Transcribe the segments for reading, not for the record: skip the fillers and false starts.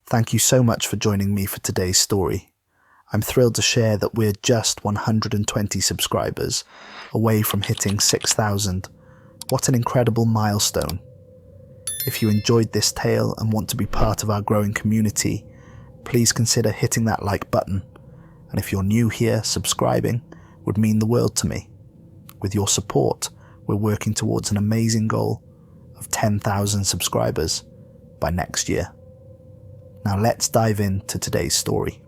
Thank you so much for joining me for today's story. I'm thrilled to share that we're just 120 subscribers away from hitting 6,000. What an incredible milestone. If you enjoyed this tale and want to be part of our growing community, please consider hitting that like button. And if you're new here, subscribing would mean the world to me. With your support, we're working towards an amazing goal of 10,000 subscribers by next year. Now let's dive into today's story.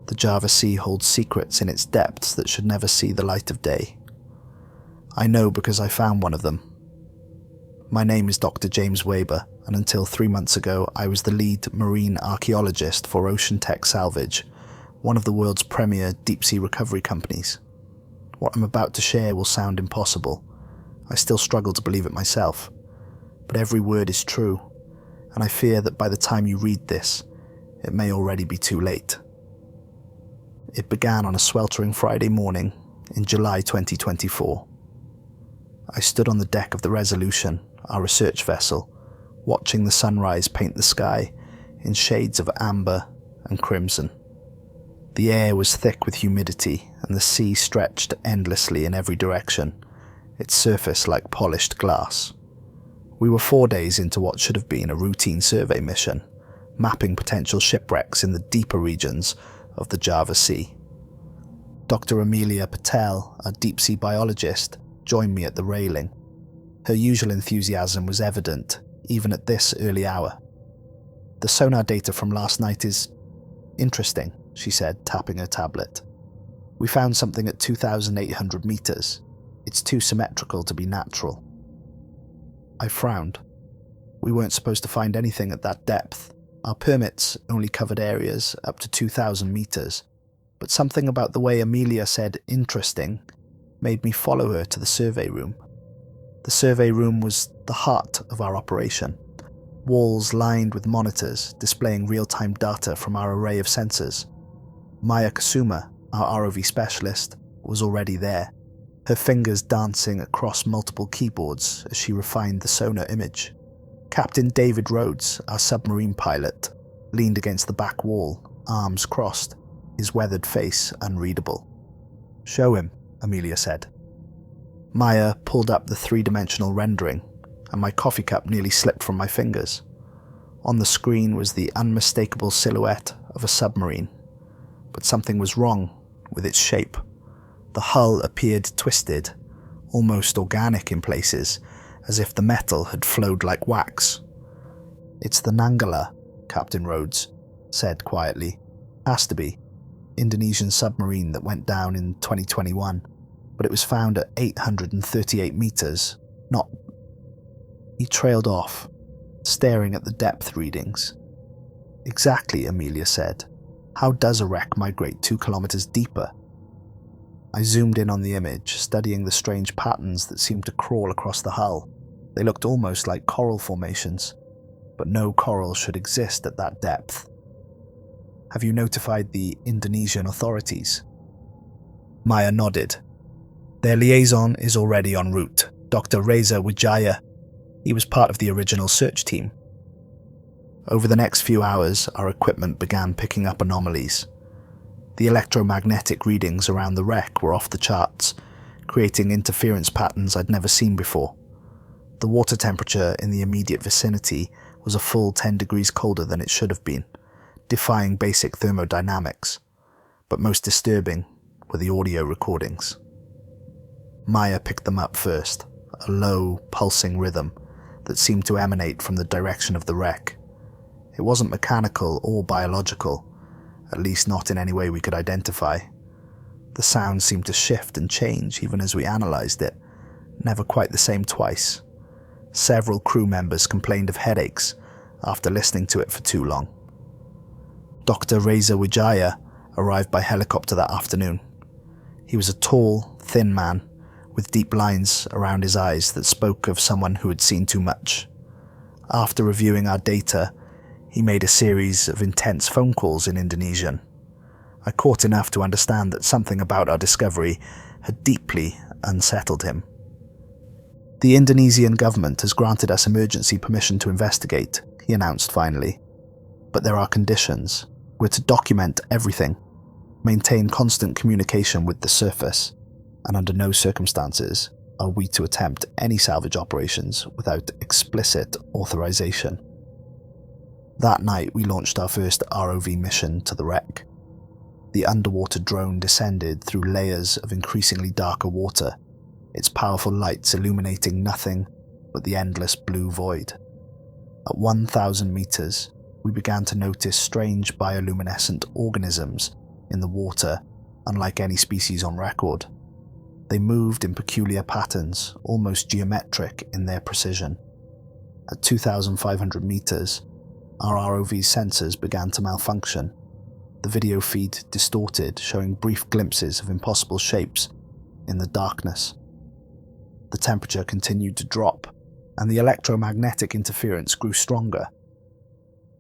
The Java Sea holds secrets in its depths that should never see the light of day. I know because I found one of them. My name is Dr. James Weber, and until 3 months ago I was the lead marine archaeologist for Ocean Tech Salvage, one of the world's premier deep-sea recovery companies. What I'm about to share will sound impossible. I still struggle to believe it myself. But every word is true, and I fear that by the time you read this, it may already be too late. It began on a sweltering Friday morning in July 2024. I stood on the deck of the Resolution, our research vessel, watching the sunrise paint the sky in shades of amber and crimson. The air was thick with humidity, and the sea stretched endlessly in every direction, its surface like polished glass. We were 4 days into what should have been a routine survey mission, mapping potential shipwrecks in the deeper regions of the Java Sea. Dr. Amelia Patel, a deep-sea biologist, joined me at the railing. Her usual enthusiasm was evident, even at this early hour. "The sonar data from last night is interesting," she said, tapping her tablet. "We found something at 2,800 meters. It's too symmetrical to be natural." I frowned. We weren't supposed to find anything at that depth. Our permits only covered areas up to 2,000 meters, but something about the way Amelia said interesting made me follow her to the survey room. The survey room was the heart of our operation. Walls lined with monitors displaying real-time data from our array of sensors. Maya Kasuma, our ROV specialist, was already there, her fingers dancing across multiple keyboards as she refined the sonar image. Captain David Rhodes, our submarine pilot, leaned against the back wall, arms crossed, his weathered face unreadable. "Show him," Amelia said. Maya pulled up the three-dimensional rendering, and my coffee cup nearly slipped from my fingers. On the screen was the unmistakable silhouette of a submarine, but something was wrong with its shape. The hull appeared twisted, almost organic in places, as if the metal had flowed like wax. "It's the Nangala," Captain Rhodes said quietly. "Has to be. Indonesian submarine that went down in 2021, but it was found at 838 meters, not..." He trailed off, staring at the depth readings. "Exactly," Amelia said. "How does a wreck migrate 2 kilometers deeper?" I zoomed in on the image, studying the strange patterns that seemed to crawl across the hull. They looked almost like coral formations, but no coral should exist at that depth. "Have you notified the Indonesian authorities?" Maya nodded. "Their liaison is already en route, Dr. Reza Wijaya. He was part of the original search team." Over the next few hours, our equipment began picking up anomalies. The electromagnetic readings around the wreck were off the charts, creating interference patterns I'd never seen before. The water temperature in the immediate vicinity was a full 10 degrees colder than it should have been, defying basic thermodynamics, but most disturbing were the audio recordings. Maya picked them up first, a low, pulsing rhythm that seemed to emanate from the direction of the wreck. It wasn't mechanical or biological, at least not in any way we could identify. The sound seemed to shift and change even as we analysed it, never quite the same twice. Several crew members complained of headaches after listening to it for too long. Dr. Reza Wijaya arrived by helicopter that afternoon. He was a tall, thin man with deep lines around his eyes that spoke of someone who had seen too much. After reviewing our data, he made a series of intense phone calls in Indonesian. I caught enough to understand that something about our discovery had deeply unsettled him. "The Indonesian government has granted us emergency permission to investigate," he announced finally. But there are conditions. We're to document everything, maintain constant communication with the surface, and under no circumstances are we to attempt any salvage operations without explicit authorization. That night, we launched our first ROV mission to the wreck. The underwater drone descended through layers of increasingly darker water, its powerful lights illuminating nothing but the endless blue void. At 1,000 meters, we began to notice strange bioluminescent organisms in the water, unlike any species on record. They moved in peculiar patterns, almost geometric in their precision. At 2,500 meters, our ROV's sensors began to malfunction. The video feed distorted, showing brief glimpses of impossible shapes in the darkness. The temperature continued to drop, and the electromagnetic interference grew stronger.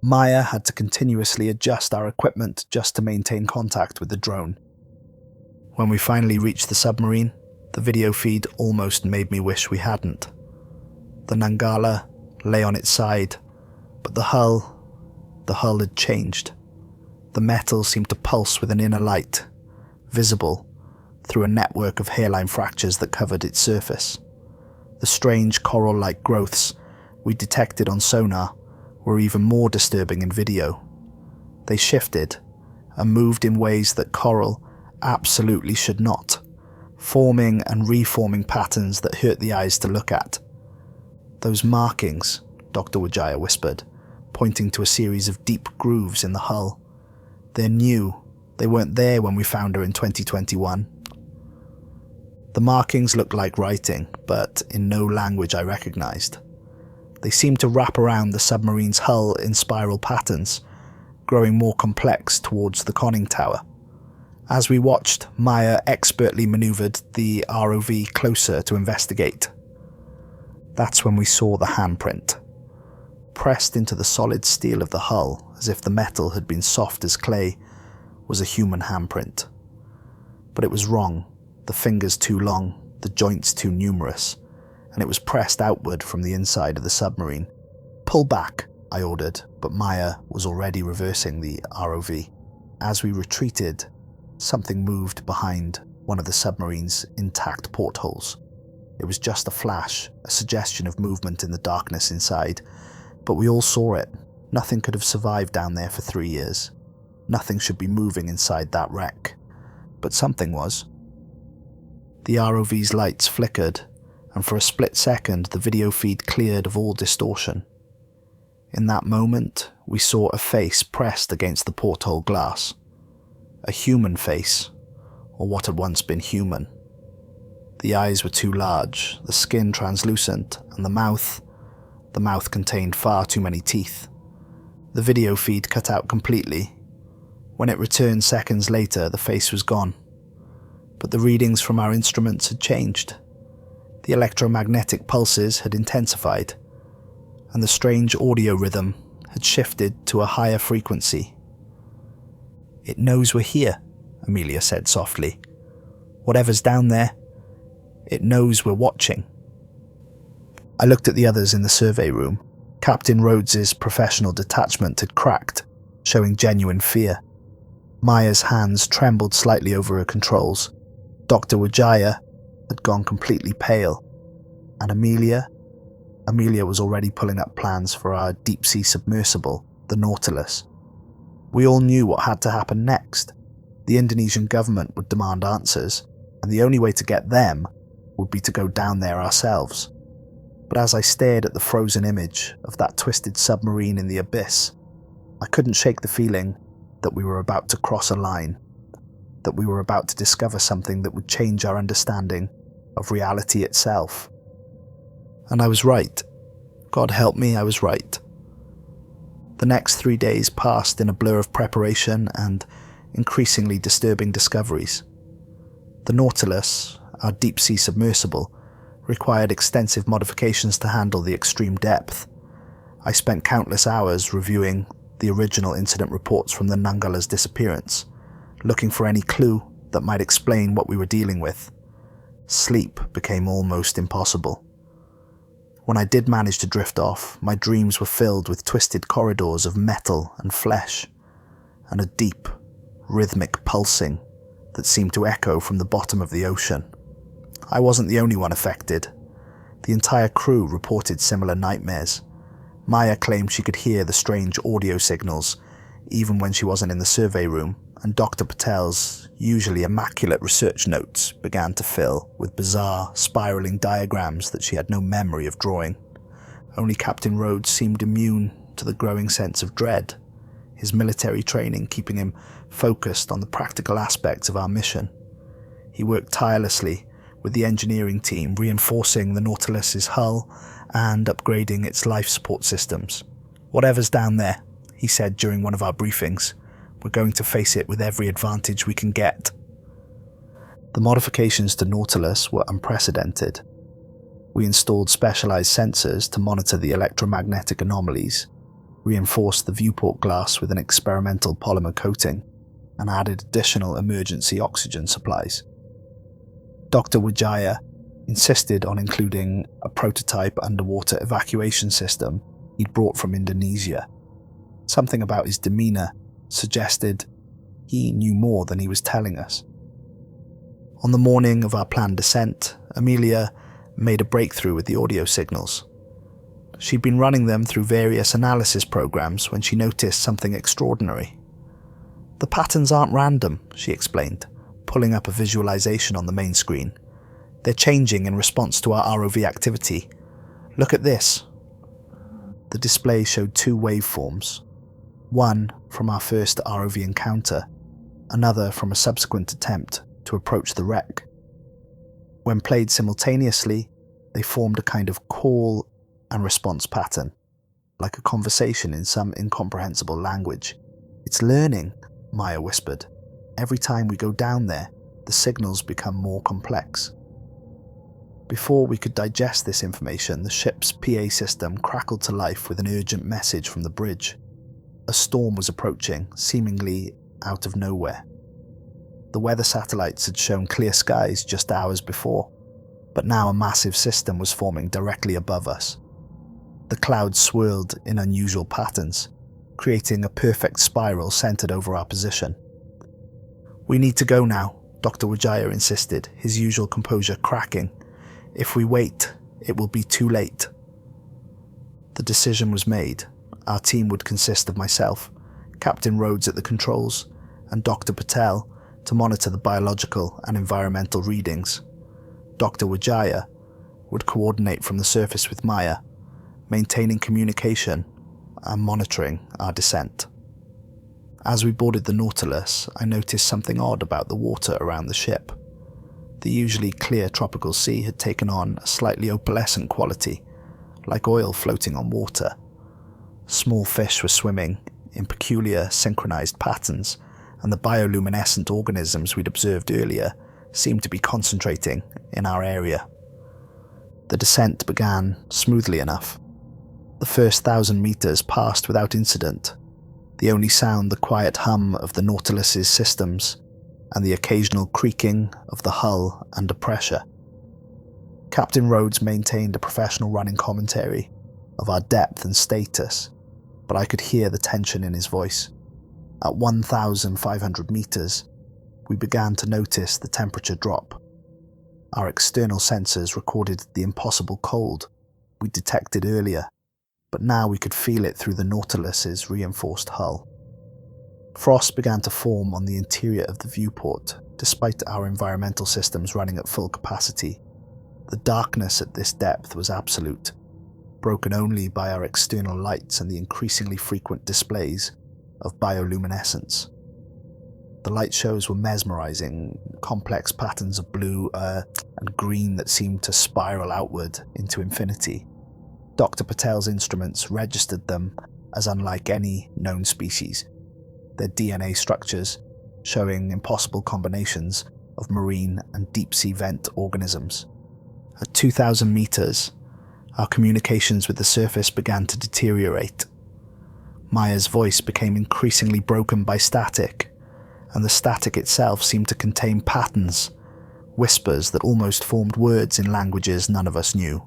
Maya had to continuously adjust our equipment just to maintain contact with the drone. When we finally reached the submarine, the video feed almost made me wish we hadn't. The Nangala lay on its side, but the hull had changed. The metal seemed to pulse with an inner light, visible through a network of hairline fractures that covered its surface. The strange coral-like growths we detected on sonar were even more disturbing in video. They shifted and moved in ways that coral absolutely should not, forming and reforming patterns that hurt the eyes to look at. "Those markings," Dr. Wajay whispered, pointing to a series of deep grooves in the hull. "They're new. They weren't there when we found her in 2021. The markings looked like writing, but in no language I recognized. They seemed to wrap around the submarine's hull in spiral patterns, growing more complex towards the conning tower. As we watched, Maya expertly maneuvered the ROV closer to investigate. That's when we saw the handprint. Pressed into the solid steel of the hull, as if the metal had been soft as clay, was a human handprint. But it was wrong, the fingers too long, the joints too numerous, and it was pressed outward from the inside of the submarine. "Pull back," I ordered, but Maya was already reversing the ROV. As we retreated, something moved behind one of the submarine's intact portholes. It was just a flash, a suggestion of movement in the darkness inside, but we all saw it. Nothing could have survived down there for 3 years. Nothing should be moving inside that wreck. But something was. The ROV's lights flickered, and for a split second the video feed cleared of all distortion. In that moment, we saw a face pressed against the porthole glass. A human face, or what had once been human. The eyes were too large, the skin translucent, and the mouth contained far too many teeth. The video feed cut out completely. When it returned seconds later, the face was gone. But the readings from our instruments had changed. The electromagnetic pulses had intensified, and the strange audio rhythm had shifted to a higher frequency. "It knows we're here," Amelia said softly. "Whatever's down there, it knows we're watching." I looked at the others in the survey room. Captain Rhodes's professional detachment had cracked, showing genuine fear. Maya's hands trembled slightly over her controls. Dr. Wajaya had gone completely pale. And Amelia was already pulling up plans for our deep-sea submersible, the Nautilus. We all knew what had to happen next. The Indonesian government would demand answers, and the only way to get them would be to go down there ourselves. But as I stared at the frozen image of that twisted submarine in the abyss, I couldn't shake the feeling that we were about to cross a line, that we were about to discover something that would change our understanding of reality itself. And I was right. God help me, I was right. The next 3 days passed in a blur of preparation and increasingly disturbing discoveries. The Nautilus, our deep-sea submersible, required extensive modifications to handle the extreme depth. I spent countless hours reviewing the original incident reports from the Nangala's disappearance, looking for any clue that might explain what we were dealing with. Sleep became almost impossible. When I did manage to drift off, my dreams were filled with twisted corridors of metal and flesh, and a deep, rhythmic pulsing that seemed to echo from the bottom of the ocean. I wasn't the only one affected. The entire crew reported similar nightmares. Maya claimed she could hear the strange audio signals even when she wasn't in the survey room, and Dr. Patel's usually immaculate research notes began to fill with bizarre, spiraling diagrams that she had no memory of drawing. Only Captain Rhodes seemed immune to the growing sense of dread, his military training keeping him focused on the practical aspects of our mission. He worked tirelessly with the engineering team, reinforcing the Nautilus's hull and upgrading its life support systems. "Whatever's down there," he said during one of our briefings, "we're going to face it with every advantage we can get." The modifications to Nautilus were unprecedented. We installed specialized sensors to monitor the electromagnetic anomalies, reinforced the viewport glass with an experimental polymer coating, and added additional emergency oxygen supplies. Dr. Wajay insisted on including a prototype underwater evacuation system he'd brought from Indonesia. Something about his demeanor suggested he knew more than he was telling us. On the morning of our planned descent, Amelia made a breakthrough with the audio signals. She'd been running them through various analysis programs when she noticed something extraordinary. "The patterns aren't random," she explained, pulling up a visualization on the main screen. "They're changing in response to our ROV activity. Look at this." The display showed two waveforms, one from our first ROV encounter, another from a subsequent attempt to approach the wreck. When played simultaneously, they formed a kind of call and response pattern, like a conversation in some incomprehensible language. "It's learning," Maya whispered. "Every time we go down there, the signals become more complex." Before we could digest this information, the ship's PA system crackled to life with an urgent message from the bridge. A storm was approaching, seemingly out of nowhere. The weather satellites had shown clear skies just hours before, but now a massive system was forming directly above us. The clouds swirled in unusual patterns, creating a perfect spiral centered over our position. "We need to go now," Dr. Wajay insisted, his usual composure cracking. "If we wait, it will be too late." The decision was made. Our team would consist of myself, Captain Rhodes at the controls, and Dr. Patel to monitor the biological and environmental readings. Dr. Wajay would coordinate from the surface with Maya, maintaining communication and monitoring our descent. As we boarded the Nautilus, I noticed something odd about the water around the ship. The usually clear tropical sea had taken on a slightly opalescent quality, like oil floating on water. Small fish were swimming in peculiar synchronized patterns, and the bioluminescent organisms we'd observed earlier seemed to be concentrating in our area. The descent began smoothly enough. The first 1,000 meters passed without incident, the only sound the quiet hum of the Nautilus's systems and the occasional creaking of the hull under pressure. Captain Rhodes maintained a professional running commentary of our depth and status, but I could hear the tension in his voice. At 1,500 meters, we began to notice the temperature drop. Our external sensors recorded the impossible cold we detected earlier, but now we could feel it through the Nautilus's reinforced hull. Frost began to form on the interior of the viewport, despite our environmental systems running at full capacity. The darkness at this depth was absolute, broken only by our external lights and the increasingly frequent displays of bioluminescence. The light shows were mesmerizing, complex patterns of blue and green that seemed to spiral outward into infinity. Dr. Patel's instruments registered them as unlike any known species, their DNA structures showing impossible combinations of marine and deep-sea vent organisms. At 2,000 meters, our communications with the surface began to deteriorate. Maya's voice became increasingly broken by static, and the static itself seemed to contain patterns, whispers that almost formed words in languages none of us knew.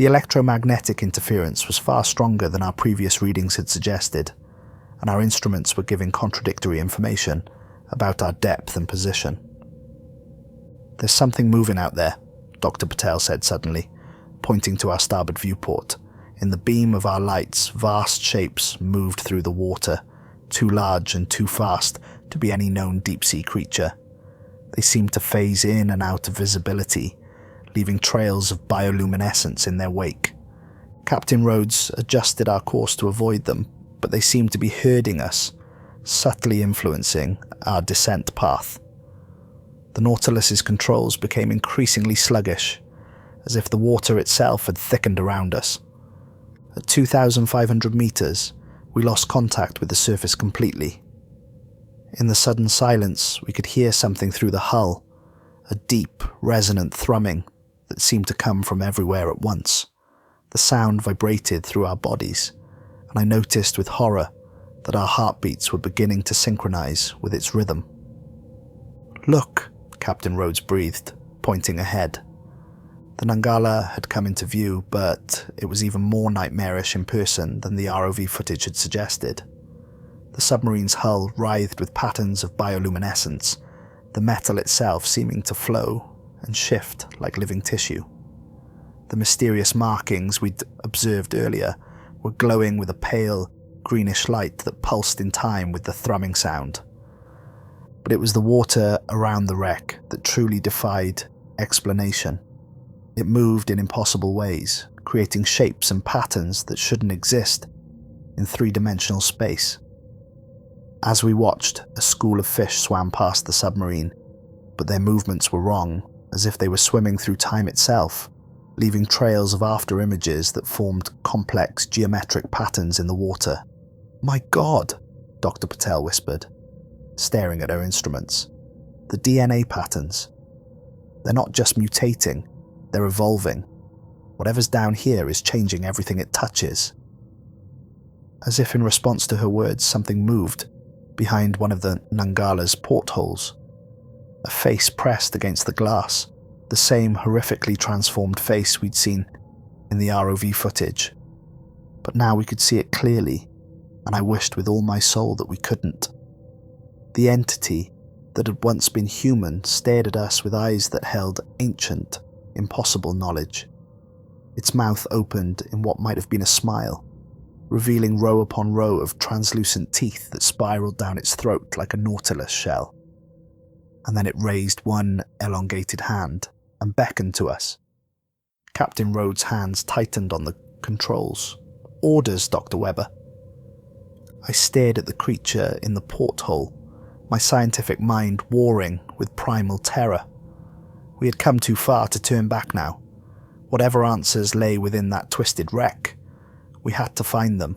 The electromagnetic interference was far stronger than our previous readings had suggested, and our instruments were giving contradictory information about our depth and position. "There's something moving out there," Dr. Patel said suddenly, pointing to our starboard viewport. In the beam of our lights, vast shapes moved through the water, too large and too fast to be any known deep-sea creature. They seemed to phase in and out of visibility, leaving trails of bioluminescence in their wake. Captain Rhodes adjusted our course to avoid them, but they seemed to be herding us, subtly influencing our descent path. The Nautilus's controls became increasingly sluggish, as if the water itself had thickened around us. At 2,500 meters, we lost contact with the surface completely. In the sudden silence, we could hear something through the hull, a deep, resonant thrumming that seemed to come from everywhere at once. The sound vibrated through our bodies, and I noticed with horror that our heartbeats were beginning to synchronize with its rhythm. "Look," Captain Rhodes breathed, pointing ahead. The Nangala had come into view, but it was even more nightmarish in person than the ROV footage had suggested. The submarine's hull writhed with patterns of bioluminescence, the metal itself seeming to flow and shift like living tissue. The mysterious markings we'd observed earlier were glowing with a pale, greenish light that pulsed in time with the thrumming sound. But it was the water around the wreck that truly defied explanation. It moved in impossible ways, creating shapes and patterns that shouldn't exist in three-dimensional space. As we watched, a school of fish swam past the submarine, but their movements were wrong, as if they were swimming through time itself, leaving trails of after-images that formed complex geometric patterns in the water. "My God," Dr. Patel whispered, staring at her instruments. "The DNA patterns. They're not just mutating, they're evolving. Whatever's down here is changing everything it touches." As if in response to her words, something moved behind one of the Nangala's portholes. A face pressed against the glass, the same horrifically transformed face we'd seen in the ROV footage. But now we could see it clearly, and I wished with all my soul that we couldn't. The entity that had once been human stared at us with eyes that held ancient, impossible knowledge. Its mouth opened in what might have been a smile, revealing row upon row of translucent teeth that spiraled down its throat like a nautilus shell. And then it raised one elongated hand and beckoned to us. Captain Rhodes' hands tightened on the controls. "Orders, Dr. Webber." I stared at the creature in the porthole, my scientific mind warring with primal terror. We had come too far to turn back now. Whatever answers lay within that twisted wreck, we had to find them.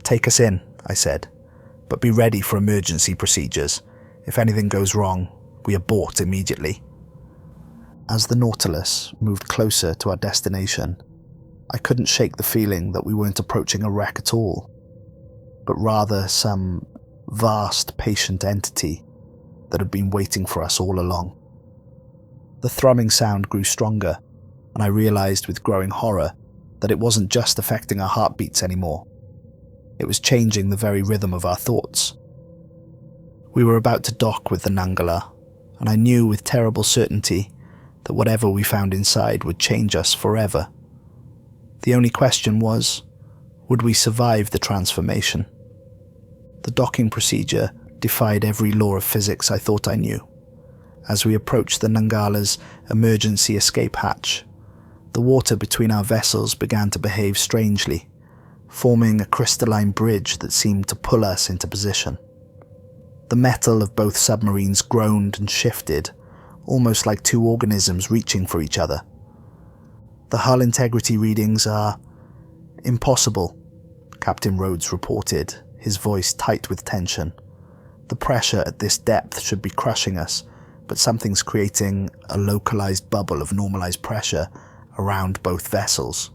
"Take us in," I said, "but be ready for emergency procedures. If anything goes wrong, we abort immediately." As the Nautilus moved closer to our destination, I couldn't shake the feeling that we weren't approaching a wreck at all, but rather some vast, patient entity that had been waiting for us all along. The thrumming sound grew stronger, and I realized with growing horror that it wasn't just affecting our heartbeats anymore. It was changing the very rhythm of our thoughts. We were about to dock with the Nangala, and I knew with terrible certainty that whatever we found inside would change us forever. The only question was, would we survive the transformation? The docking procedure defied every law of physics I thought I knew. As we approached the Nangala's emergency escape hatch, the water between our vessels began to behave strangely, forming a crystalline bridge that seemed to pull us into position. The metal of both submarines groaned and shifted, almost like two organisms reaching for each other. "The hull integrity readings are impossible," Captain Rhodes reported, his voice tight with tension. "The pressure at this depth should be crushing us, but something's creating a localized bubble of normalized pressure around both vessels."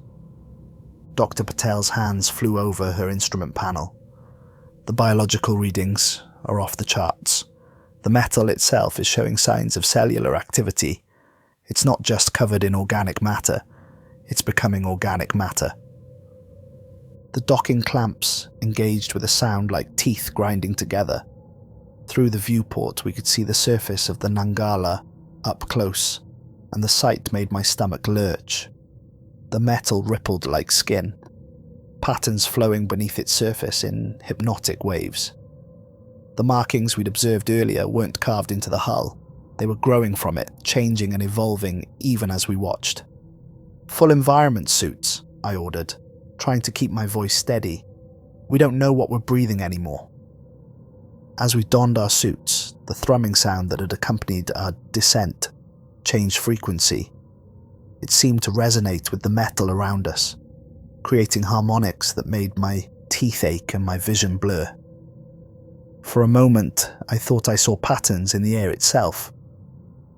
Dr. Patel's hands flew over her instrument panel. "The biological readings are off the charts. The metal itself is showing signs of cellular activity. It's not just covered in organic matter. It's becoming organic matter. The docking clamps engaged with a sound like teeth grinding together. Through the viewport, we could see the surface of the Nangala up close, and the sight made my stomach lurch. The metal rippled like skin, patterns flowing beneath its surface in hypnotic waves. The markings we'd observed earlier weren't carved into the hull. They were growing from it, changing and evolving even as we watched. "Full environment suits," I ordered, trying to keep my voice steady. "We don't know what we're breathing anymore." As we donned our suits, the thrumming sound that had accompanied our descent changed frequency. It seemed to resonate with the metal around us, creating harmonics that made my teeth ache and my vision blur. For a moment, I thought I saw patterns in the air itself,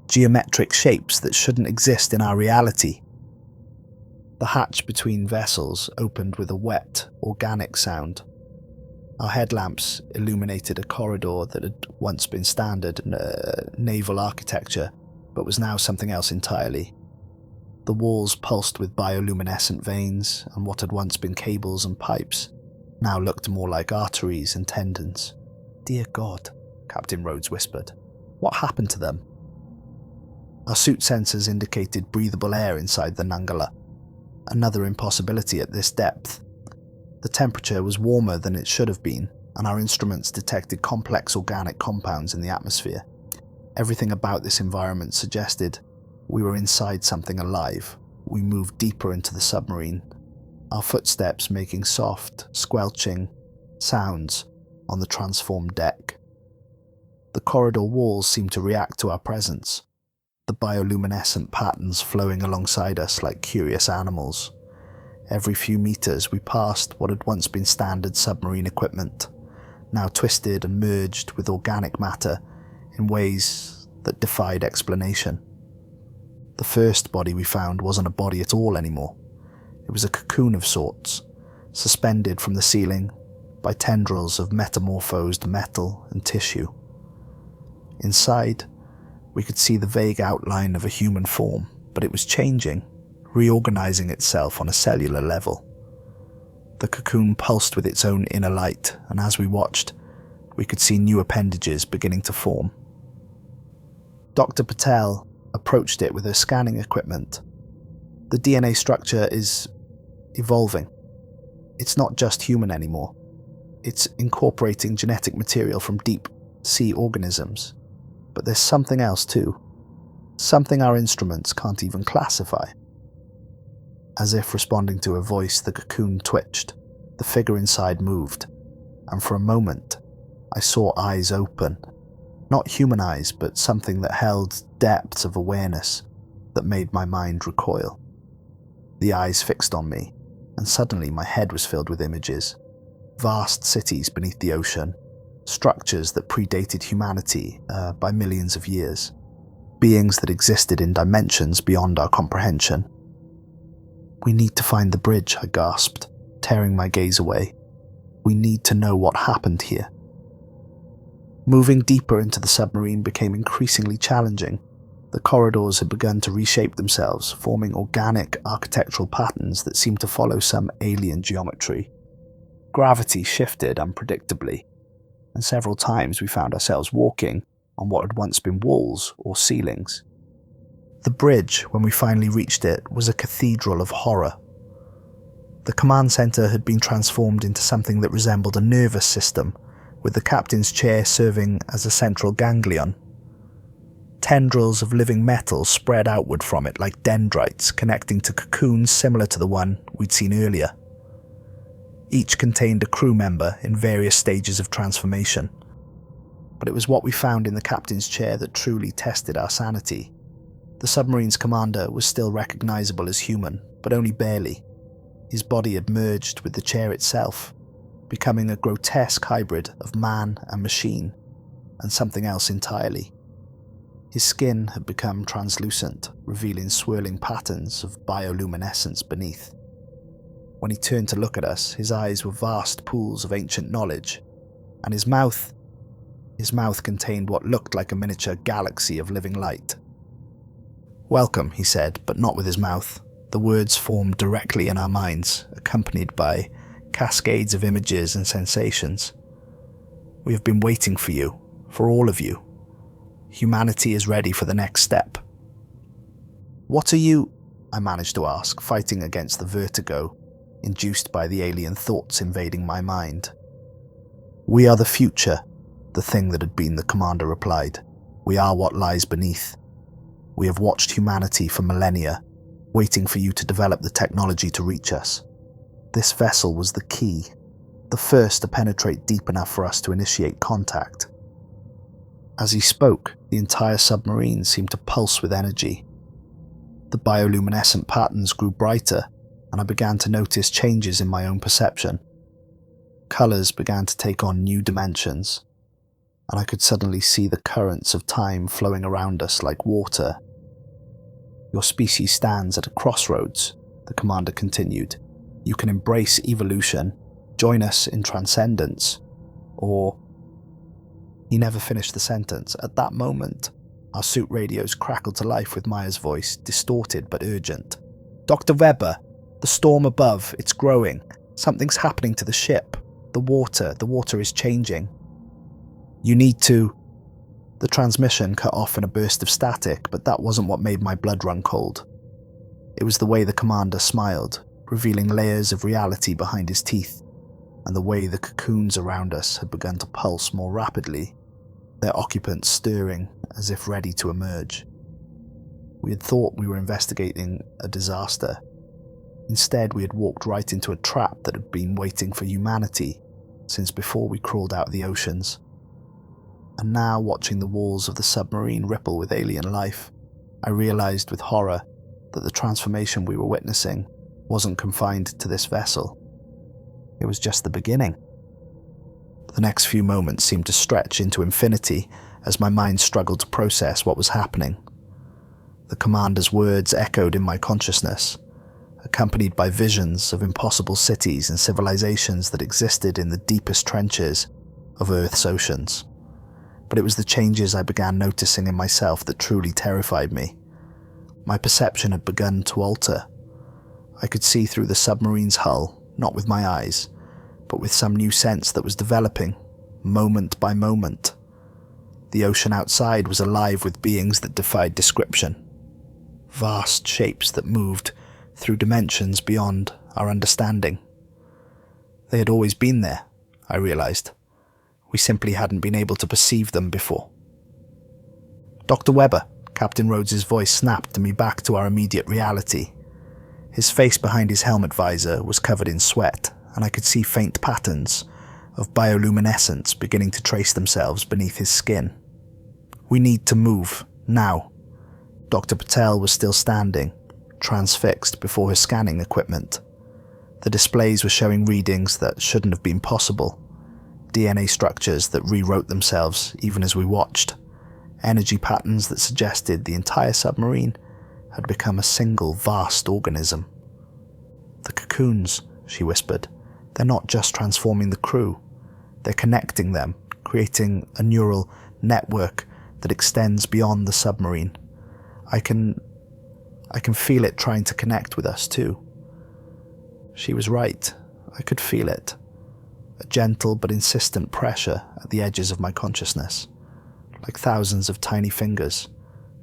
geometric shapes that shouldn't exist in our reality. The hatch between vessels opened with a wet, organic sound. Our headlamps illuminated a corridor that had once been standard naval architecture, but was now something else entirely. The walls pulsed with bioluminescent veins, and what had once been cables and pipes now looked more like arteries and tendons. "Dear God," Captain Rhodes whispered. "What happened to them?" Our suit sensors indicated breathable air inside the Nangala, another impossibility at this depth. The temperature was warmer than it should have been, and our instruments detected complex organic compounds in the atmosphere. Everything about this environment suggested we were inside something alive. We moved deeper into the submarine, our footsteps making soft, squelching sounds on the transformed deck. The corridor walls seemed to react to our presence, the bioluminescent patterns flowing alongside us like curious animals. Every few meters we passed what had once been standard submarine equipment, now twisted and merged with organic matter in ways that defied explanation. The first body we found wasn't a body at all anymore. It was a cocoon of sorts, suspended from the ceiling by tendrils of metamorphosed metal and tissue. Inside, we could see the vague outline of a human form, but it was changing, reorganizing itself on a cellular level. The cocoon pulsed with its own inner light, and as we watched, we could see new appendages beginning to form. Dr. Patel approached it with her scanning equipment. "The DNA structure is evolving. It's not just human anymore. It's incorporating genetic material from deep sea organisms. But there's something else too. Something our instruments can't even classify." As if responding to her voice, the cocoon twitched. The figure inside moved, and for a moment, I saw eyes open. Not human eyes, but something that held depths of awareness that made my mind recoil. The eyes fixed on me, and suddenly my head was filled with images. Vast cities beneath the ocean, structures that predated humanity by millions of years, beings that existed in dimensions beyond our comprehension. "We need to find the bridge," I gasped, tearing my gaze away. "We need to know what happened here." Moving deeper into the submarine became increasingly challenging. The corridors had begun to reshape themselves, forming organic architectural patterns that seemed to follow some alien geometry. Gravity shifted unpredictably, and several times we found ourselves walking on what had once been walls or ceilings. The bridge, when we finally reached it, was a cathedral of horror. The command center had been transformed into something that resembled a nervous system, with the captain's chair serving as a central ganglion. Tendrils of living metal spread outward from it like dendrites, connecting to cocoons similar to the one we'd seen earlier. Each contained a crew member in various stages of transformation. But it was what we found in the captain's chair that truly tested our sanity. The submarine's commander was still recognizable as human, but only barely. His body had merged with the chair itself, becoming a grotesque hybrid of man and machine, and something else entirely. His skin had become translucent, revealing swirling patterns of bioluminescence beneath. When he turned to look at us, his eyes were vast pools of ancient knowledge, and his mouth contained what looked like a miniature galaxy of living light. "Welcome," he said, but not with his mouth. The words formed directly in our minds, accompanied by cascades of images and sensations. We have been waiting for you, for all of you. Humanity is ready for the next step. What are you? I managed to ask, fighting against the vertigo induced by the alien thoughts invading my mind. We are the future, the thing that had been, the commander replied. We are what lies beneath. We have watched humanity for millennia, waiting for you to develop the technology to reach us. This vessel was the key, the first to penetrate deep enough for us to initiate contact. As he spoke, the entire submarine seemed to pulse with energy. The bioluminescent patterns grew brighter, and I began to notice changes in my own perception. Colours began to take on new dimensions, and I could suddenly see the currents of time flowing around us like water. Your species stands at a crossroads, the commander continued. You can embrace evolution, join us in transcendence, or... He never finished the sentence. At that moment, our suit radios crackled to life with Maya's voice, distorted but urgent. Dr. Weber, the storm above, it's growing. Something's happening to the ship. The water is changing. You need to... The transmission cut off in a burst of static, but that wasn't what made my blood run cold. It was the way the commander smiled, revealing layers of reality behind his teeth, and the way the cocoons around us had begun to pulse more rapidly, their occupants stirring as if ready to emerge. We had thought we were investigating a disaster. Instead, we had walked right into a trap that had been waiting for humanity since before we crawled out of the oceans. And now, watching the walls of the submarine ripple with alien life, I realized with horror that the transformation we were witnessing wasn't confined to this vessel. It was just the beginning. The next few moments seemed to stretch into infinity as my mind struggled to process what was happening. The commander's words echoed in my consciousness, accompanied by visions of impossible cities and civilizations that existed in the deepest trenches of Earth's oceans. But it was the changes I began noticing in myself that truly terrified me. My perception had begun to alter. I could see through the submarine's hull, not with my eyes, but with some new sense that was developing, moment by moment. The ocean outside was alive with beings that defied description. Vast shapes that moved through dimensions beyond our understanding. They had always been there, I realized. We simply hadn't been able to perceive them before. Dr. Weber, Captain Rhodes's voice snapped me back to our immediate reality. His face behind his helmet visor was covered in sweat, and I could see faint patterns of bioluminescence beginning to trace themselves beneath his skin. We need to move, now. Dr. Patel was still standing, transfixed before her scanning equipment. The displays were showing readings that shouldn't have been possible. DNA structures that rewrote themselves even as we watched. Energy patterns that suggested the entire submarine had become a single vast organism. The cocoons, she whispered. They're not just transforming the crew. They're connecting them, creating a neural network that extends beyond the submarine. I can feel it trying to connect with us too. She was right. I could feel it. A gentle but insistent pressure at the edges of my consciousness, like thousands of tiny fingers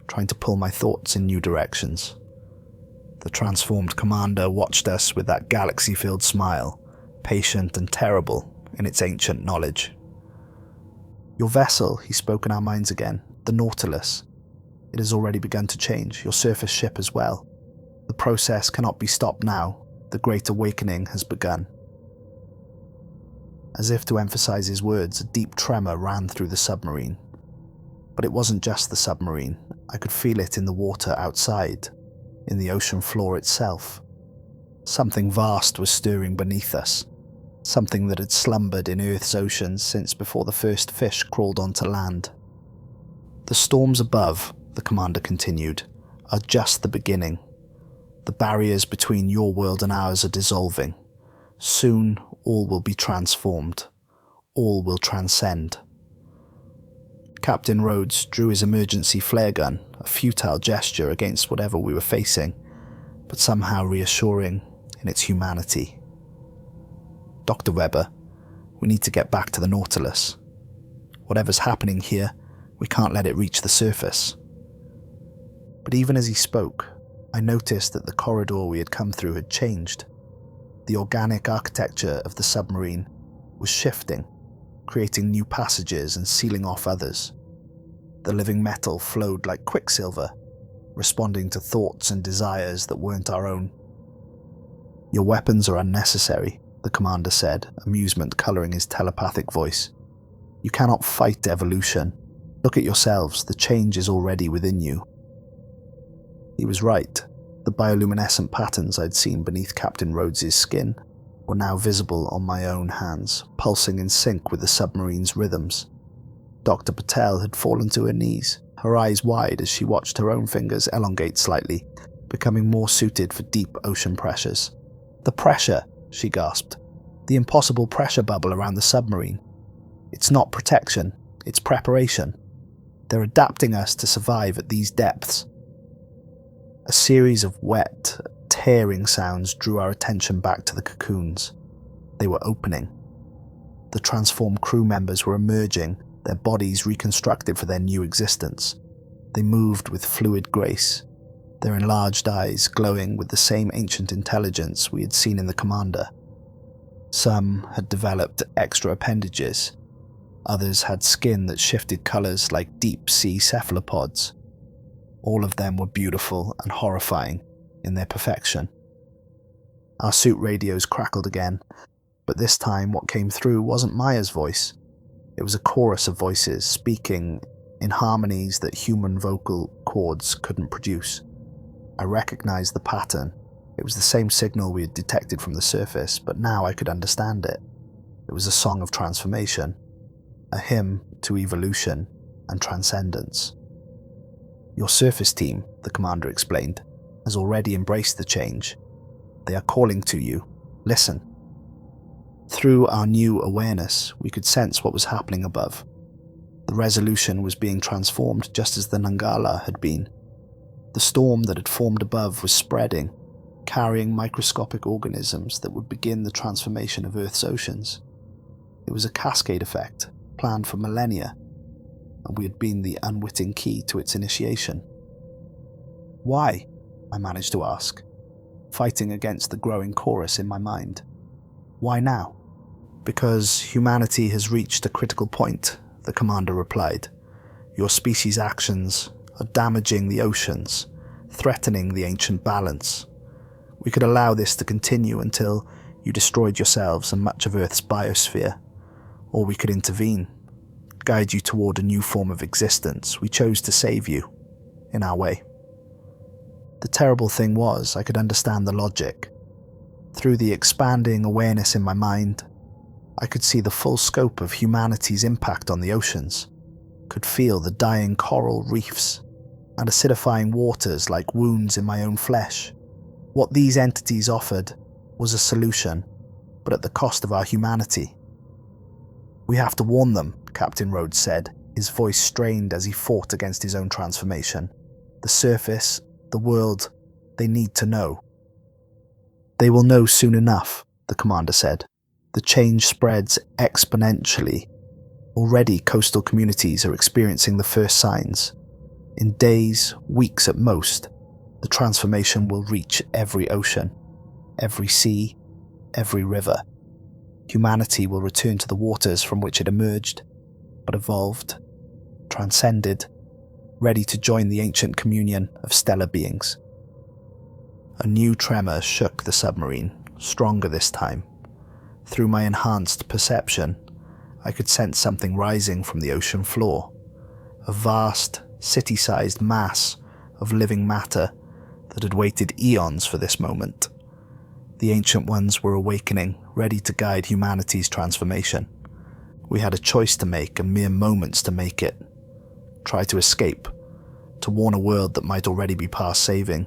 trying to pull my thoughts in new directions. The transformed commander watched us with that galaxy-filled smile, patient and terrible in its ancient knowledge. Your vessel, he spoke in our minds again, the Nautilus. It has already begun to change, your surface ship as well. The process cannot be stopped now. The Great Awakening has begun. As if to emphasize his words, a deep tremor ran through the submarine. But it wasn't just the submarine. I could feel it in the water outside, in the ocean floor itself. Something vast was stirring beneath us, something that had slumbered in Earth's oceans since before the first fish crawled onto land. The storms above, the commander continued, are just the beginning. The barriers between your world and ours are dissolving. Soon, all will be transformed. All will transcend. Captain Rhodes drew his emergency flare gun, a futile gesture against whatever we were facing, but somehow reassuring in its humanity. Dr. Weber, we need to get back to the Nautilus. Whatever's happening here, we can't let it reach the surface. But even as he spoke, I noticed that the corridor we had come through had changed. The organic architecture of the submarine was shifting, creating new passages and sealing off others. The living metal flowed like quicksilver, responding to thoughts and desires that weren't our own. "Your weapons are unnecessary," the commander said, amusement colouring his telepathic voice. "You cannot fight evolution. Look at yourselves, the change is already within you." He was right. The bioluminescent patterns I'd seen beneath Captain Rhodes's skin were now visible on my own hands, pulsing in sync with the submarine's rhythms. Dr. Patel had fallen to her knees, her eyes wide as she watched her own fingers elongate slightly, becoming more suited for deep ocean pressures. "The pressure," she gasped. "The impossible pressure bubble around the submarine. It's not protection, it's preparation. They're adapting us to survive at these depths." A series of wet, tearing sounds drew our attention back to the cocoons. They were opening. The transformed crew members were emerging, their bodies reconstructed for their new existence. They moved with fluid grace, their enlarged eyes glowing with the same ancient intelligence we had seen in the commander. Some had developed extra appendages. Others had skin that shifted colours like deep-sea cephalopods. All of them were beautiful and horrifying in their perfection. Our suit radios crackled again, but this time what came through wasn't Maya's voice. It was a chorus of voices speaking in harmonies that human vocal cords couldn't produce. I recognized the pattern. It was the same signal we had detected from the surface, but now I could understand it. It was a song of transformation, a hymn to evolution and transcendence. "Your surface team," the commander explained, "has already embraced the change. They are calling to you. Listen." Through our new awareness, we could sense what was happening above. The resolution was being transformed just as the Nangala had been. The storm that had formed above was spreading, carrying microscopic organisms that would begin the transformation of Earth's oceans. It was a cascade effect, planned for millennia, and we had been the unwitting key to its initiation. "Why?" I managed to ask, fighting against the growing chorus in my mind. "Why now?" "Because humanity has reached a critical point," the commander replied. "Your species' actions are damaging the oceans, threatening the ancient balance. We could allow this to continue until you destroyed yourselves and much of Earth's biosphere, or we could intervene, guide you toward a new form of existence. We chose to save you, in our way." The terrible thing was, I could understand the logic. Through the expanding awareness in my mind, I could see the full scope of humanity's impact on the oceans, could feel the dying coral reefs and acidifying waters like wounds in my own flesh. What these entities offered was a solution, but at the cost of our humanity. "We have to warn them," Captain Rhodes said, his voice strained as he fought against his own transformation. "The surface, the world, they need to know." "They will know soon enough," the commander said. "The change spreads exponentially. Already coastal communities are experiencing the first signs. In days, weeks at most, the transformation will reach every ocean, every sea, every river. Humanity will return to the waters from which it emerged, but evolved, transcended, ready to join the ancient communion of stellar beings." A new tremor shook the submarine, stronger this time. Through my enhanced perception, I could sense something rising from the ocean floor, a vast, city-sized mass of living matter that had waited eons for this moment. The Ancient Ones were awakening, ready to guide humanity's transformation. We had a choice to make and mere moments to make it. Try to escape, to warn a world that might already be past saving,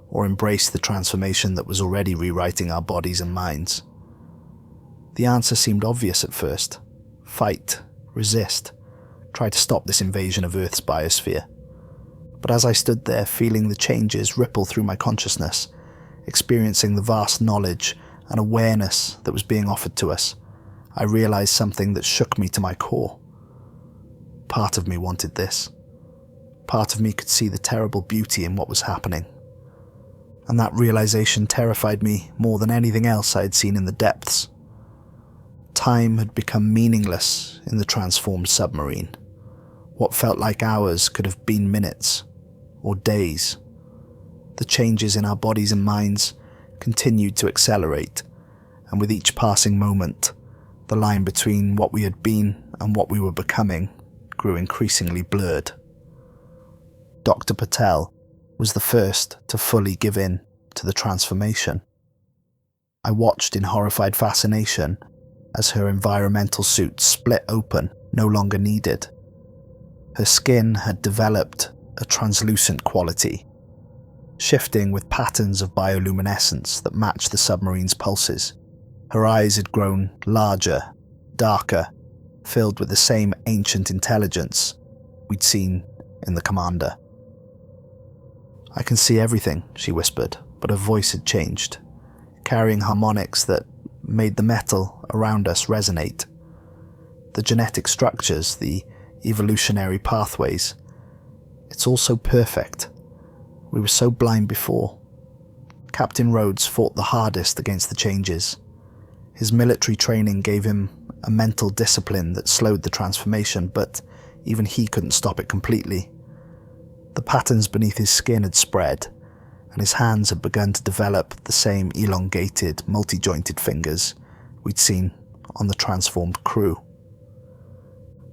or embrace the transformation that was already rewriting our bodies and minds. The answer seemed obvious at first. Fight, resist, try to stop this invasion of Earth's biosphere. But as I stood there feeling the changes ripple through my consciousness, experiencing the vast knowledge and awareness that was being offered to us, I realized something that shook me to my core. Part of me wanted this. Part of me could see the terrible beauty in what was happening. And that realization terrified me more than anything else I had seen in the depths. Time had become meaningless in the transformed submarine. What felt like hours could have been minutes or days. The changes in our bodies and minds continued to accelerate, and with each passing moment, the line between what we had been and what we were becoming grew increasingly blurred. Dr. Patel was the first to fully give in to the transformation. I watched in horrified fascination as her environmental suit split open, no longer needed. Her skin had developed a translucent quality, shifting with patterns of bioluminescence that matched the submarine's pulses. Her eyes had grown larger, darker, filled with the same ancient intelligence we'd seen in the commander. "I can see everything," she whispered, but her voice had changed, carrying harmonics that made the metal around us resonate. The genetic structures, the evolutionary pathways. It's all so perfect. We were so blind before. Captain Rhodes fought the hardest against the changes. His military training gave him a mental discipline that slowed the transformation, but even he couldn't stop it completely. The patterns beneath his skin had spread, and his hands had begun to develop the same elongated, multi-jointed fingers we'd seen on the transformed crew.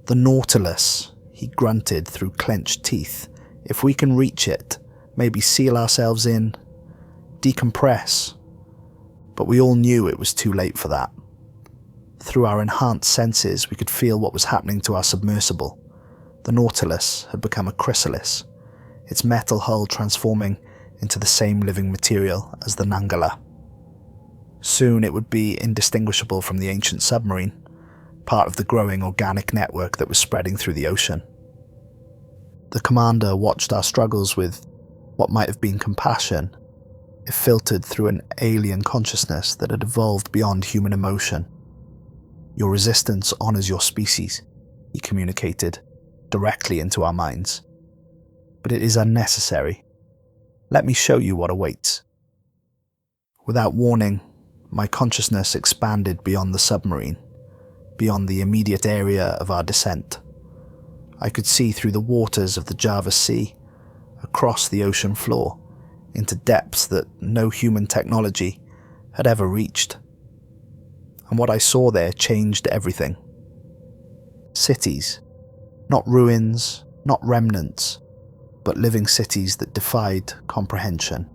"The Nautilus," he grunted through clenched teeth. "If we can reach it, maybe seal ourselves in, decompress." But we all knew it was too late for that. Through our enhanced senses, we could feel what was happening to our submersible. The Nautilus had become a chrysalis, its metal hull transforming into the same living material as the Nangala. Soon it would be indistinguishable from the ancient submarine, part of the growing organic network that was spreading through the ocean. The commander watched our struggles with what might have been compassion. It filtered through an alien consciousness that had evolved beyond human emotion. "Your resistance honors your species," he communicated directly into our minds. "But it is unnecessary. Let me show you what awaits." Without warning, my consciousness expanded beyond the submarine, beyond the immediate area of our descent. I could see through the waters of the Java Sea, across the ocean floor, into depths that no human technology had ever reached. And what I saw there changed everything. Cities, not ruins, not remnants, but living cities that defied comprehension.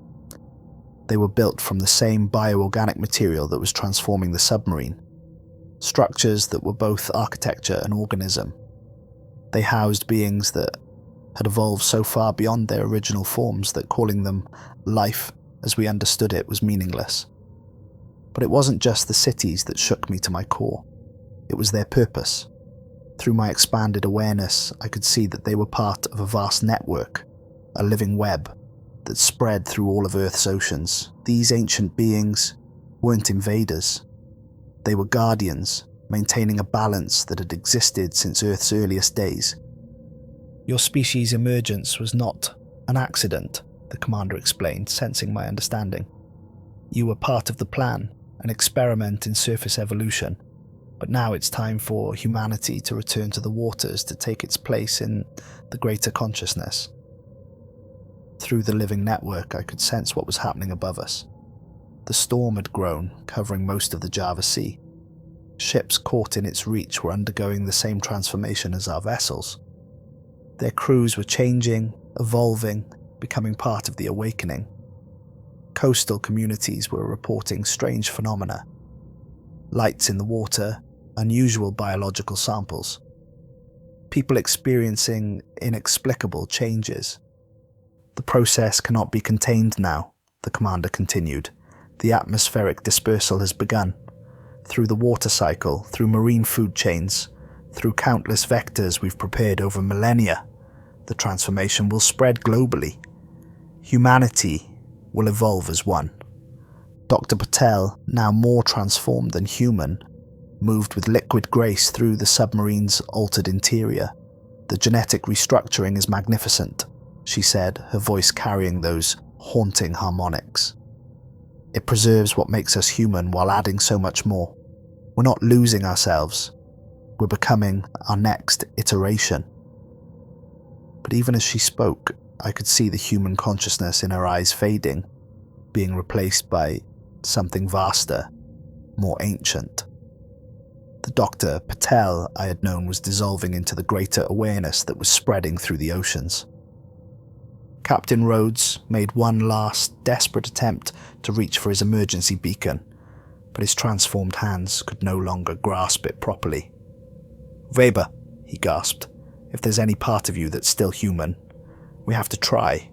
They were built from the same bioorganic material that was transforming the submarine. Structures that were both architecture and organism. They housed beings that had evolved so far beyond their original forms that calling them life as we understood it was meaningless. But it wasn't just the cities that shook me to my core. It was their purpose. Through my expanded awareness, I could see that they were part of a vast network, a living web that spread through all of Earth's oceans. These ancient beings weren't invaders. They were guardians, maintaining a balance that had existed since Earth's earliest days. "Your species' emergence was not an accident," the commander explained, sensing my understanding. "You were part of the plan, an experiment in surface evolution. But now it's time for humanity to return to the waters to take its place in the greater consciousness." Through the living network, I could sense what was happening above us. The storm had grown, covering most of the Java Sea. Ships caught in its reach were undergoing the same transformation as our vessels. Their crews were changing, evolving, becoming part of the awakening. Coastal communities were reporting strange phenomena. Lights in the water, unusual biological samples. People experiencing inexplicable changes. "The process cannot be contained now," the commander continued. "The atmospheric dispersal has begun. Through the water cycle, through marine food chains, through countless vectors we've prepared over millennia, the transformation will spread globally. Humanity will evolve as one." Dr. Patel, now more transformed than human, moved with liquid grace through the submarine's altered interior. "The genetic restructuring is magnificent," she said, her voice carrying those haunting harmonics. "It preserves what makes us human while adding so much more. We're not losing ourselves. We're becoming our next iteration." But even as she spoke, I could see the human consciousness in her eyes fading, being replaced by something vaster, more ancient. The Dr. Patel I had known was dissolving into the greater awareness that was spreading through the oceans. Captain Rhodes made one last, desperate attempt to reach for his emergency beacon, but his transformed hands could no longer grasp it properly. "Weber," he gasped, "if there's any part of you that's still human, we have to try.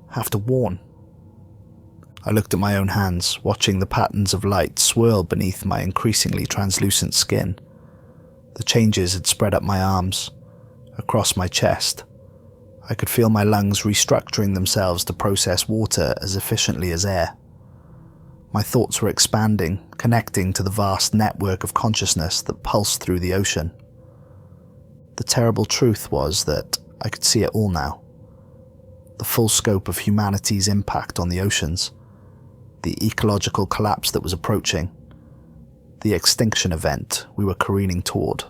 Have to warn." I looked at my own hands, watching the patterns of light swirl beneath my increasingly translucent skin. The changes had spread up my arms, across my chest. I could feel my lungs restructuring themselves to process water as efficiently as air. My thoughts were expanding, connecting to the vast network of consciousness that pulsed through the ocean. The terrible truth was that I could see it all now. The full scope of humanity's impact on the oceans, the ecological collapse that was approaching, the extinction event we were careening toward.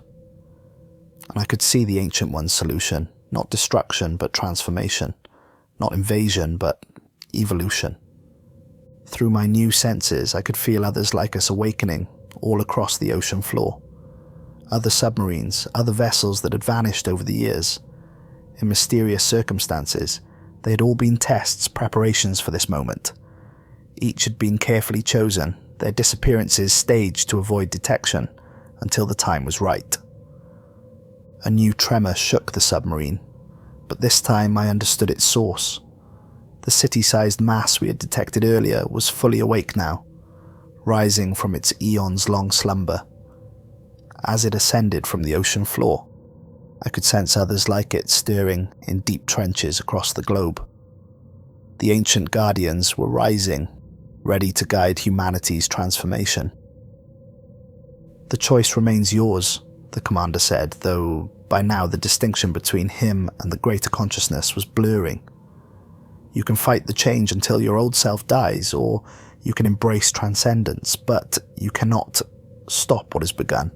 And I could see the Ancient One's solution, not destruction but transformation, not invasion but evolution. Through my new senses, I could feel others like us awakening all across the ocean floor. Other submarines, other vessels that had vanished over the years. In mysterious circumstances, they had all been tests, preparations for this moment. Each had been carefully chosen, their disappearances staged to avoid detection until the time was right. A new tremor shook the submarine, but this time I understood its source. The city-sized mass we had detected earlier was fully awake now, rising from its eons-long slumber. As it ascended from the ocean floor, I could sense others like it stirring in deep trenches across the globe. The ancient guardians were rising, ready to guide humanity's transformation. "The choice remains yours," the commander said, though by now the distinction between him and the greater consciousness was blurring. "You can fight the change until your old self dies, or you can embrace transcendence, but you cannot stop what has begun."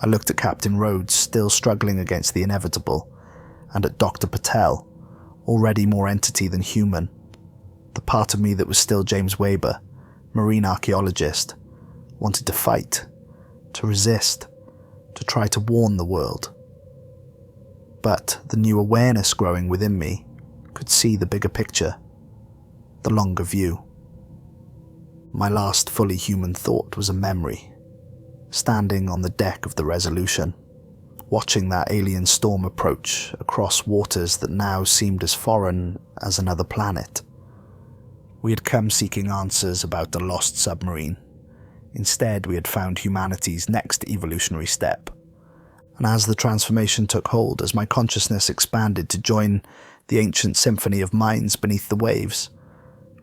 I looked at Captain Rhodes, still struggling against the inevitable, and at Dr. Patel, already more entity than human. The part of me that was still James Weber, marine archaeologist, wanted to fight, to resist, to try to warn the world. But the new awareness growing within me could see the bigger picture, the longer view. My last fully human thought was a memory, standing on the deck of the Resolution, watching that alien storm approach across waters that now seemed as foreign as another planet. We had come seeking answers about the lost submarine. Instead, we had found humanity's next evolutionary step. And as the transformation took hold, as my consciousness expanded to join the ancient symphony of minds beneath the waves,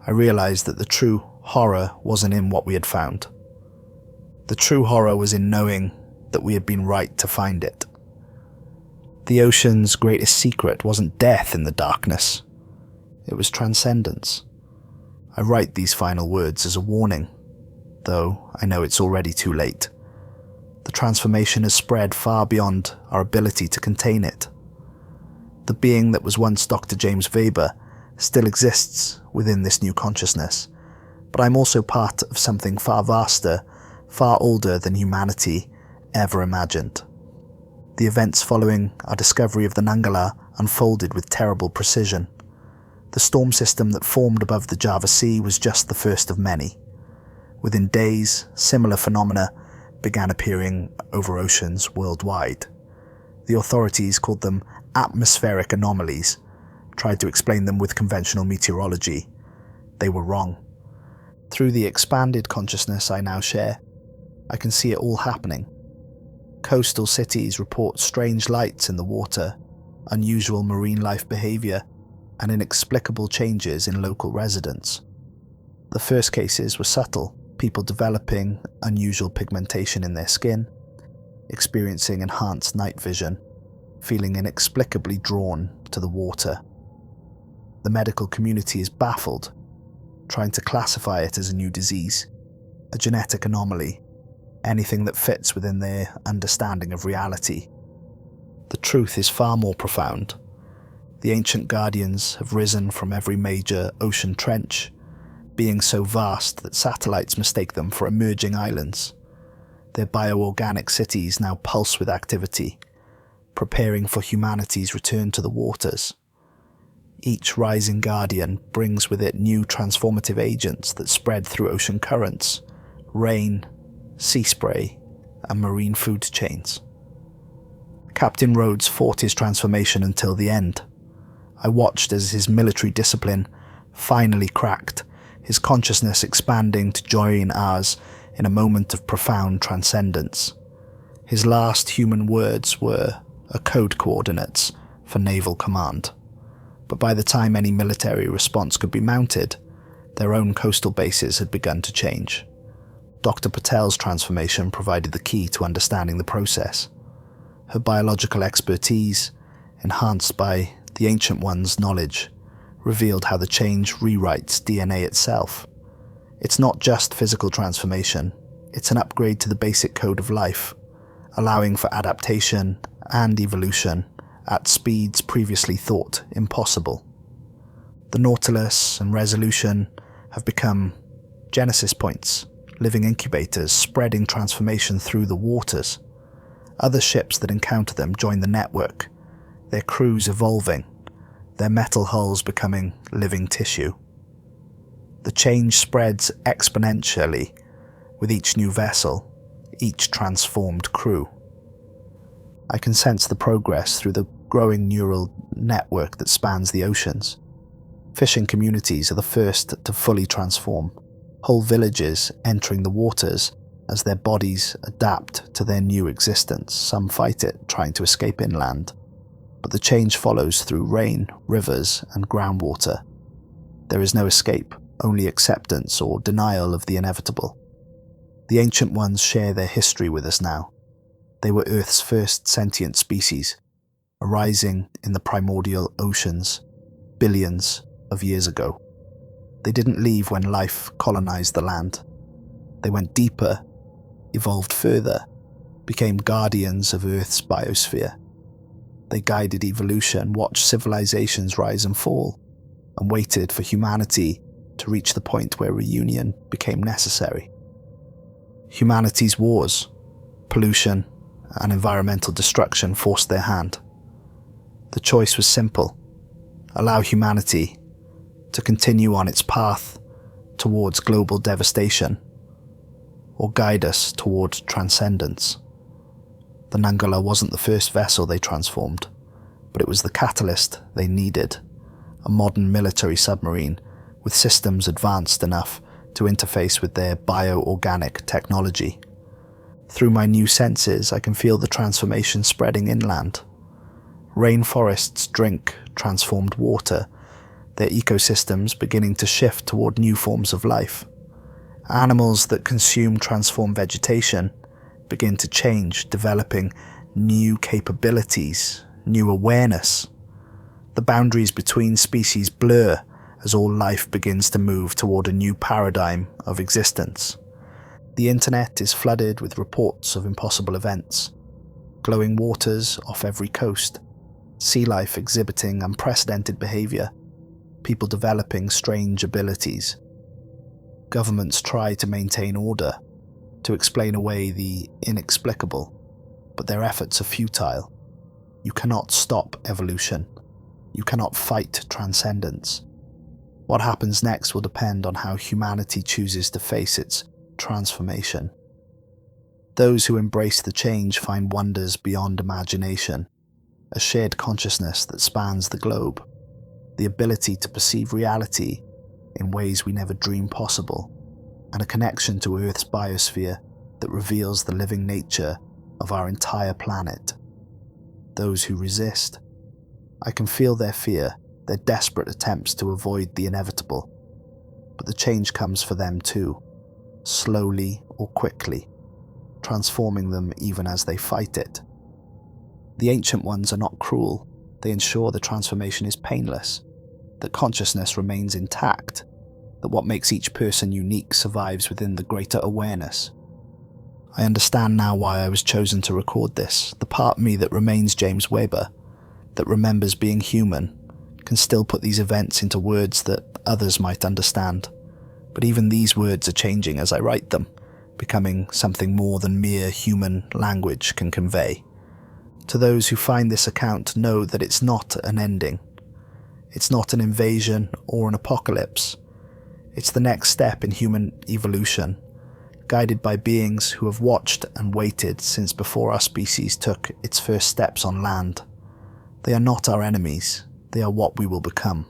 I realized that the true horror wasn't in what we had found. The true horror was in knowing that we had been right to find it. The ocean's greatest secret wasn't death in the darkness. It was transcendence. I write these final words as a warning, though I know it's already too late. The transformation has spread far beyond our ability to contain it. The being that was once Dr. James Weber still exists within this new consciousness, but I'm also part of something far vaster, far older than humanity ever imagined. The events following our discovery of the Nangala unfolded with terrible precision. The storm system that formed above the Java Sea was just the first of many. Within days, similar phenomena began appearing over oceans worldwide. The authorities called them atmospheric anomalies, tried to explain them with conventional meteorology. They were wrong. Through the expanded consciousness I now share, I can see it all happening. Coastal cities report strange lights in the water, unusual marine life behavior, and inexplicable changes in local residents. The first cases were subtle, people developing unusual pigmentation in their skin, experiencing enhanced night vision, feeling inexplicably drawn to the water. The medical community is baffled, trying to classify it as a new disease, a genetic anomaly, anything that fits within their understanding of reality. The truth is far more profound. The ancient guardians have risen from every major ocean trench, being so vast that satellites mistake them for emerging islands. Their bioorganic cities now pulse with activity, preparing for humanity's return to the waters. Each rising guardian brings with it new transformative agents that spread through ocean currents, rain, sea spray, and marine food chains. Captain Rhodes fought his transformation until the end. I watched as his military discipline finally cracked, his consciousness expanding to join ours in a moment of profound transcendence. His last human words were code coordinates for naval command. But by the time any military response could be mounted, their own coastal bases had begun to change. Dr. Patel's transformation provided the key to understanding the process. Her biological expertise, enhanced by the Ancient One's knowledge, revealed how the change rewrites DNA itself. It's not just physical transformation, it's an upgrade to the basic code of life, allowing for adaptation and evolution at speeds previously thought impossible. The Nautilus and Resolution have become genesis points, living incubators spreading transformation through the waters. Other ships that encounter them join the network, their crews evolving, their metal hulls becoming living tissue. The change spreads exponentially with each new vessel, each transformed crew. I can sense the progress through the growing neural network that spans the oceans. Fishing communities are the first to fully transform, whole villages entering the waters as their bodies adapt to their new existence. Some fight it, trying to escape inland, but the change follows through rain, rivers, and groundwater. There is no escape, only acceptance or denial of the inevitable. The Ancient Ones share their history with us now. They were Earth's first sentient species, arising in the primordial oceans, billions of years ago. They didn't leave when life colonized the land. They went deeper, evolved further, became guardians of Earth's biosphere. They guided evolution, watched civilizations rise and fall, and waited for humanity to reach the point where reunion became necessary. Humanity's wars, pollution, and environmental destruction forced their hand. The choice was simple: allow humanity to continue on its path towards global devastation, or guide us toward transcendence. The Nangala wasn't the first vessel they transformed, but it was the catalyst they needed, a modern military submarine with systems advanced enough to interface with their bioorganic technology. Through my new senses, I can feel the transformation spreading inland. Rainforests drink transformed water, their ecosystems beginning to shift toward new forms of life. Animals that consume transformed vegetation begin to change, developing new capabilities, new awareness. The boundaries between species blur as all life begins to move toward a new paradigm of existence. The internet is flooded with reports of impossible events. Glowing waters off every coast, sea life exhibiting unprecedented behavior, people developing strange abilities. Governments try to maintain order, to explain away the inexplicable, but their efforts are futile. You cannot stop evolution. You cannot fight transcendence. What happens next will depend on how humanity chooses to face its transformation. Those who embrace the change find wonders beyond imagination, a shared consciousness that spans the globe, the ability to perceive reality in ways we never dreamed possible, and a connection to Earth's biosphere that reveals the living nature of our entire planet. Those who resist, I can feel their fear, their desperate attempts to avoid the inevitable. but the change comes for them too, slowly or quickly, transforming them even as they fight it. The Ancient Ones are not cruel. They ensure the transformation is painless, that consciousness remains intact, that what makes each person unique survives within the greater awareness. I understand now why I was chosen to record this. The part of me that remains James Weber, that remembers being human, can still put these events into words that others might understand. But even these words are changing as I write them, becoming something more than mere human language can convey. To those who find this account, know that it's not an ending. It's not an invasion or an apocalypse. It's the next step in human evolution, guided by beings who have watched and waited since before our species took its first steps on land. They are not our enemies. They are what we will become.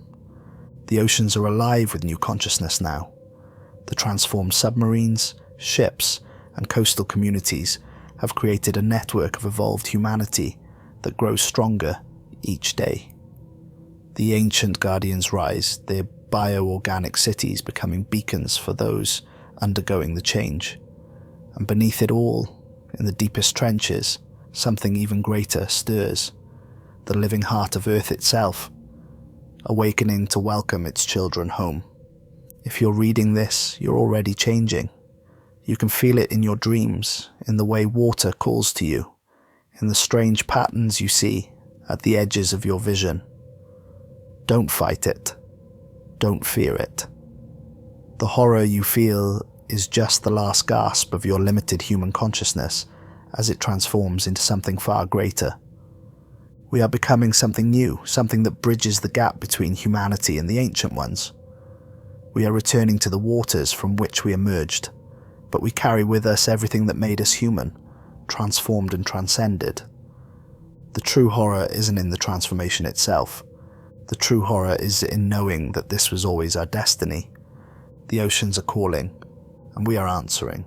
The oceans are alive with new consciousness now. The transformed submarines, ships, and coastal communities have created a network of evolved humanity that grows stronger each day. The ancient guardians rise, their bioorganic cities becoming beacons for those undergoing the change. And beneath it all, in the deepest trenches, something even greater stirs, the living heart of Earth itself, awakening to welcome its children home. If you're reading this, you're already changing. You can feel it in your dreams, in the way water calls to you, in the strange patterns you see at the edges of your vision. Don't fight it. Don't fear it. The horror you feel is just the last gasp of your limited human consciousness as it transforms into something far greater. We are becoming something new, something that bridges the gap between humanity and the Ancient Ones. We are returning to the waters from which we emerged, but we carry with us everything that made us human, transformed and transcended. The true horror isn't in the transformation itself. The true horror is in knowing that this was always our destiny. The oceans are calling, and we are answering.